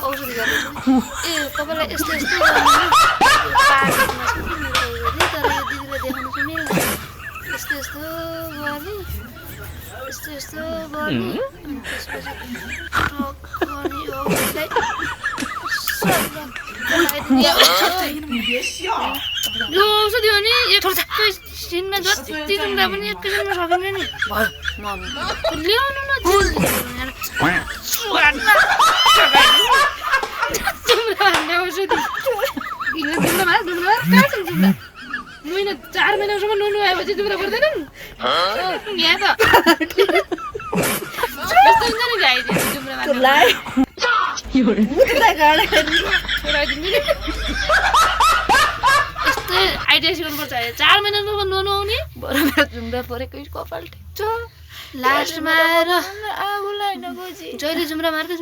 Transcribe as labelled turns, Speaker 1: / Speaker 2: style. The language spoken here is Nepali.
Speaker 1: औषधि गर्दैछु ए तपाईँलाई यस्तो यस्तो तर यो दिदीलाई देखाउनु चाहिँ मिल्दैन यस्तो यस्तो गर्ने यस्तो यस्तो गर्ने अनि त्यसपछि यो औषधिलाई यो औषधि हो नि एकैछिनमा जति जुम्रा पनि एकैछिनमा सकिन्छ नि भयो ल्याउनु न महिना 4 महिनासम्म नुनु आएपछि जुम्रा पर्दैनन् यहाँ त यस्तो हुन्छ नि गाई जुम्रा यस्तो आइडिया सिकाउनुपर्छ 4 महिनासम्म नुनु आउने बरु मेरो जुम्रा परेकै कपाल ठिक छ लास्टमा आएर जहिले जुम्रा मार्दै